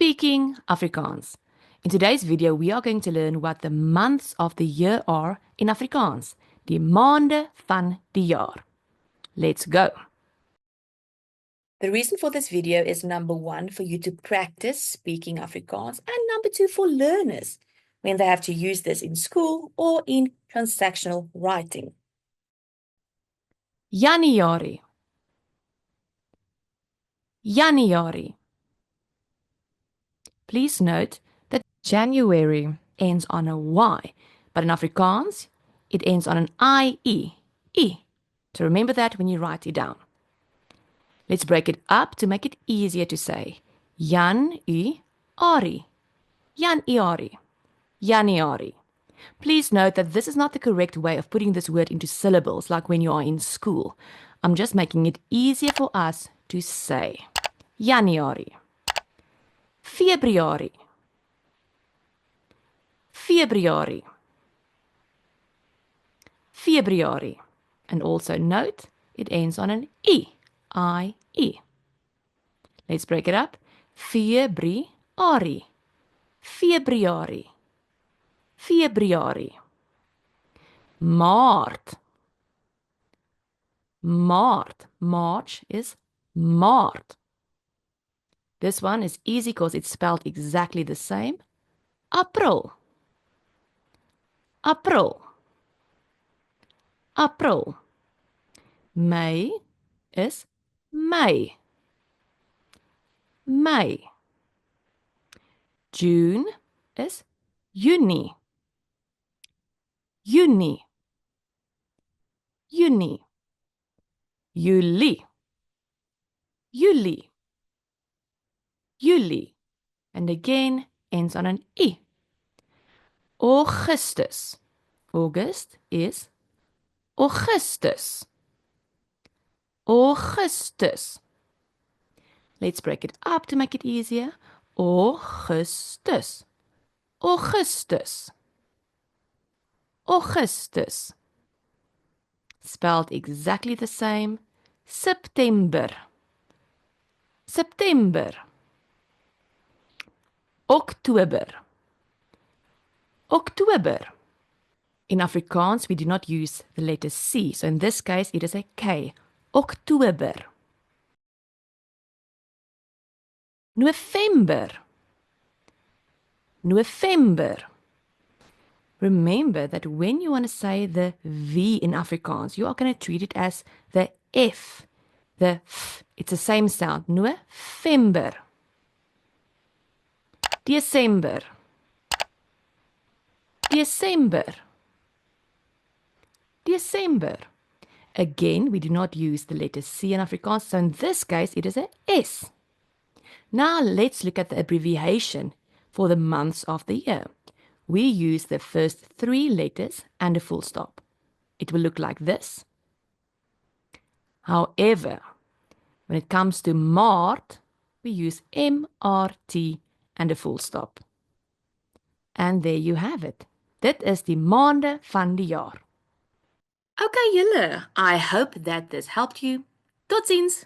Speaking Afrikaans. In today's video, we are going to learn what the months of the year are in Afrikaans. Die maande van die jaar. Let's go. The reason for this video is number 1, for you to practice speaking Afrikaans, and number 2, for learners when they have to use this in school or in transactional writing. Januarie. Januarie. Please note that January ends on a Y, but in Afrikaans, it ends on an IE. So remember that when you write it down. Let's break it up to make it easier to say. Jan-u-ari. Jan-u-ari. January. Please note that this is not the correct way of putting this word into syllables like when you are in school. I'm just making it easier for us to say. January. February. February. February. And also note, it ends on an E. I-E. Let's break it up. February. February. February. Maart. Maart. March is Maart. This one is easy because it's spelled exactly the same. April. April. April. May is May. May. June is Junie. Junie. Junie. Julie. Julie. Julie. And again ends on an E. Augustus. August is Augustus. Augustus. Let's break it up to make it easier. Augustus. Augustus. Augustus. Spelled exactly the same. September. September. October. October. In Afrikaans, we do not use the letter C, so in this case, it is a K. October. November. November. Remember that when you want to say the V in Afrikaans, you are going to treat it as the F. The F. It's the same sound. November. December. December. December. Again, we do not use the letter C in Afrikaans, so in this case, it is a S. Now, let's look at the abbreviation for the months of the year. We use the first 3 letters and a full stop. It will look like this. However, when it comes to Maart, we use M-R-T and a full stop. And there you have it. Dit is die maande van die jaar. Okay, julle, I hope that this helped you. Totsiens!